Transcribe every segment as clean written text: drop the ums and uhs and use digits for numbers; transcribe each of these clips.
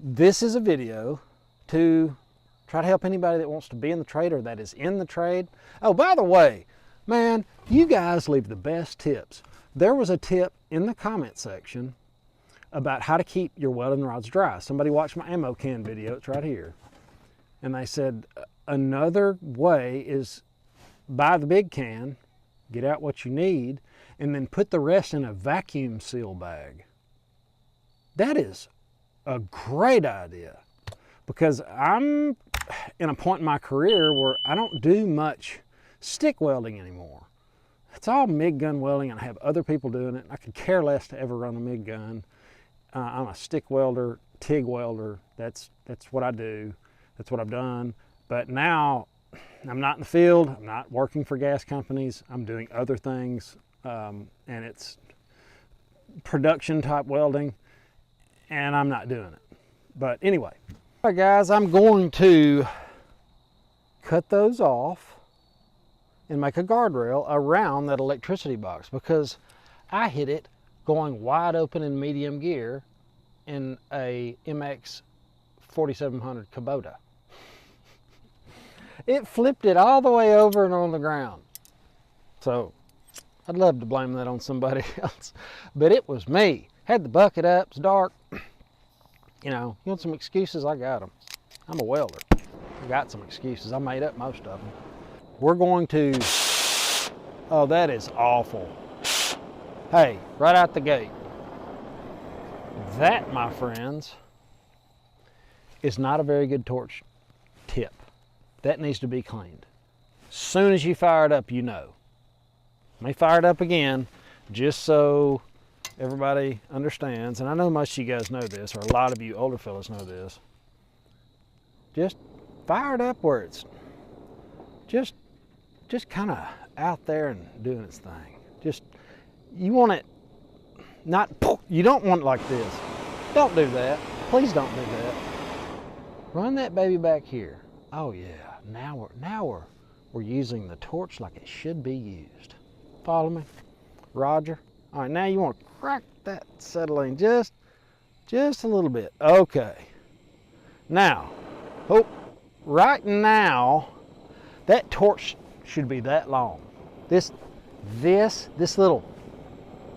This is a video to try to help anybody that wants to be in the trade or that is in the trade. Oh, by the way, man, you guys leave the best tips. There was a tip in the comment section about how to keep your welding rods dry. Somebody watched my ammo can video, it's right here. And they said another way is buy the big can, get out what you need, and then put the rest in a vacuum seal bag. That is a great idea, because I'm in a point in my career where I don't do much stick welding anymore. It's all MIG gun welding, and I have other people doing it. I could care less to ever run a MIG gun. I'm a stick welder, TIG welder. That's what I do. That's what I've done. But now I'm not in the field. I'm not working for gas companies. I'm doing other things, and it's production type welding, and I'm not doing it. But anyway, all right guys, I'm going to cut those off and make a guardrail around that electricity box, because I hit it going wide open in medium gear in a MX 4700 Kubota. It flipped it all the way over and on the ground. So I'd love to blame that on somebody else, but it was me. Had the bucket up, it's dark. You know, you want some excuses? I got them. I'm a welder. I got some excuses. I made up most of them. We're going to, oh, that is awful. Hey, right out the gate. That, my friends, is not a very good torch tip. That needs to be cleaned. As soon as you fire it up, you know. Let me fire it up again, just so everybody understands. And I know most of you guys know this, or a lot of you older fellas know this. Just fire it up where it's just kind of out there and doing its thing. Just, you want it not, you don't want it like this. Don't do that. Please don't do that. Run that baby back here. Oh yeah, now we're using the torch like it should be used. Follow me? Roger. All right, now you want to crack that acetylene just a little bit. Okay. Now, right now, that torch should be that long. This little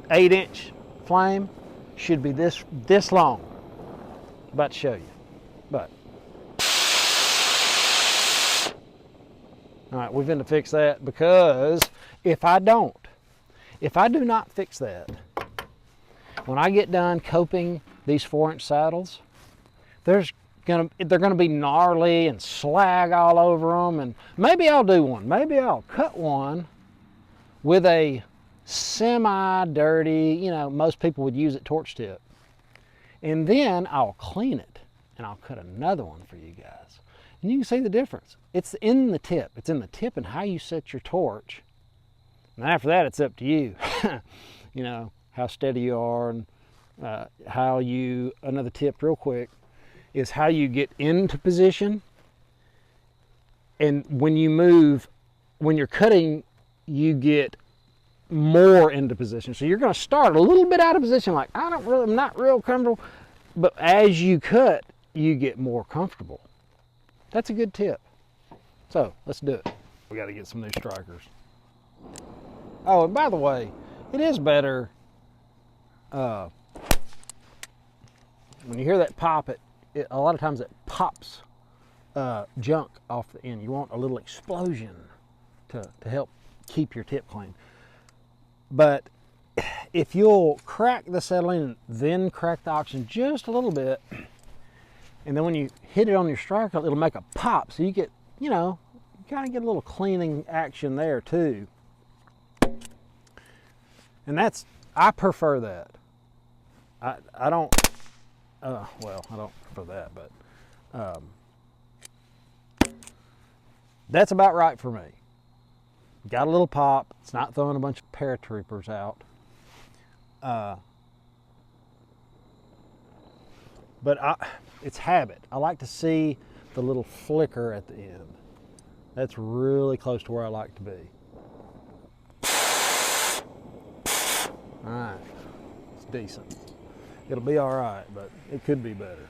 8-inch flame should be this long. About to show you, but. All right, we're going to fix that, because if I do not fix that, when I get done coping these 4-inch saddles, they're gonna be gnarly and slag all over them. And maybe I'll do one. Maybe I'll cut one with a semi-dirty, you know, most people would use it torch tip, and then I'll clean it and I'll cut another one for you guys. And you can see the difference. It's in the tip. It's in the tip and how you set your torch. And after that, it's up to you. You know, how steady you are, and how you, another tip real quick, is how you get into position. And when you move, when you're cutting, you get more into position. So you're going to start a little bit out of position, like I'm not real comfortable, but as you cut, you get more comfortable. That's a good tip. So let's do it. We got to get some new strikers. Oh, and by the way, it is better when you hear that pop, a lot of times it pops junk off the end. You want a little explosion to help keep your tip clean. But if you'll crack the acetylene and then crack the oxygen just a little bit, and then when you hit it on your striker, it'll make a pop. So you get, you know, you kind of get a little cleaning action there too. And that's, I prefer that. I don't, well, I don't prefer that, but that's about right for me. Got a little pop. It's not throwing a bunch of paratroopers out. But it's habit. I like to see the little flicker at the end. That's really close to where I like to be. All right, it's decent. It'll be all right, but it could be better.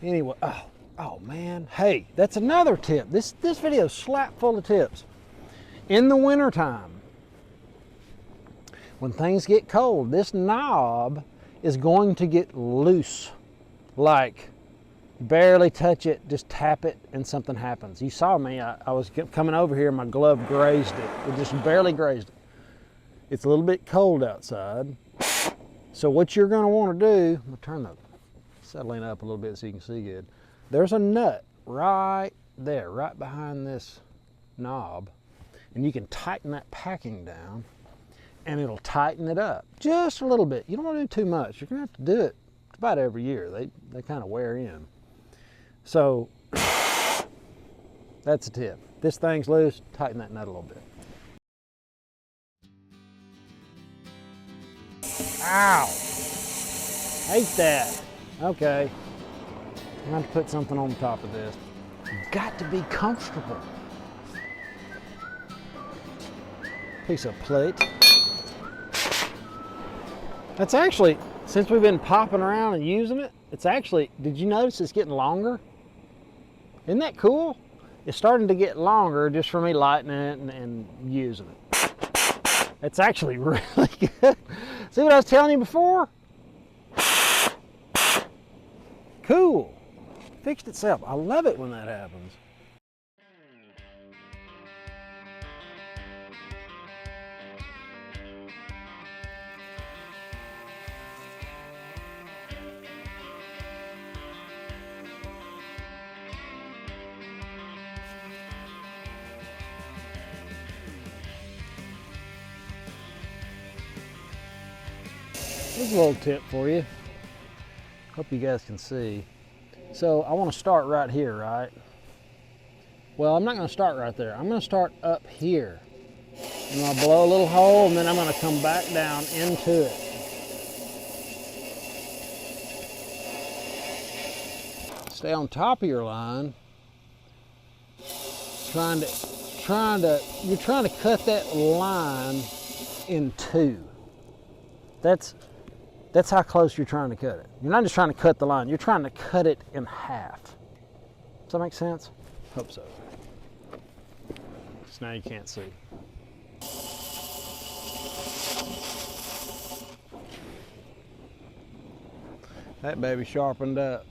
Anyway, oh man, hey, that's another tip. This video is slap full of tips. In the wintertime, when things get cold, this knob is going to get loose. Like, barely touch it, just tap it and something happens. You saw me, I was coming over here, my glove grazed it. It just barely grazed it. It's a little bit cold outside. So what you're gonna wanna do, I'm gonna turn the settling up a little bit so you can see good. There's a nut right there, right behind this knob. And you can tighten that packing down and it'll tighten it up just a little bit. You don't want to do too much. You're gonna have to do it about every year. They kind of wear in. So that's a tip. This thing's loose, tighten that nut a little bit. Ow! Hate that. Okay. I'm going to put something on top of this. You've got to be comfortable. Piece of plate. That's actually, since we've been popping around and using it, it's actually, did you notice it's getting longer? Isn't that cool? It's starting to get longer just for me lightening it and using it. It's actually really good. See what I was telling you before? Cool. Fixed itself. I love it when that happens. Here's a little tip for you. Hope you guys can see. So I want to start right here, right? Well, I'm not going to start right there. I'm going to start up here. And I'll blow a little hole and then I'm going to come back down into it. Stay on top of your line. You're trying to cut that line in two. That's how close you're trying to cut it. You're not just trying to cut the line, you're trying to cut it in half. Does that make sense? Hope so. So now you can't see. That baby sharpened up.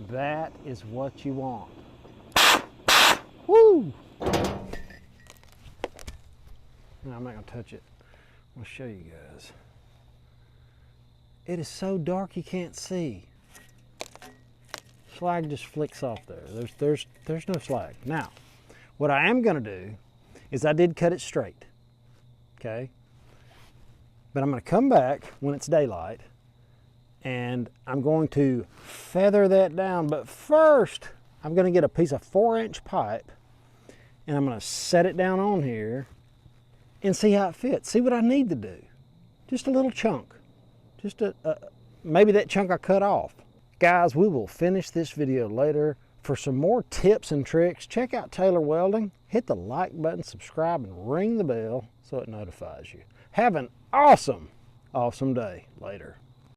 That is what you want. Woo! No, I'm not gonna touch it. I'll show you guys. It is so dark you can't see. Slag just flicks off there. There's no slag. Now, what I am gonna do is I did cut it straight, okay? But I'm gonna come back when it's daylight and I'm going to feather that down. But first, I'm gonna get a piece of 4-inch pipe and I'm gonna set it down on here and see how it fits. See what I need to do. Just a little chunk. Just maybe that chunk I cut off. Guys, we will finish this video later. For some more tips and tricks, check out Taylor Welding. Hit the like button, subscribe, and ring the bell so it notifies you. Have an awesome day. Later.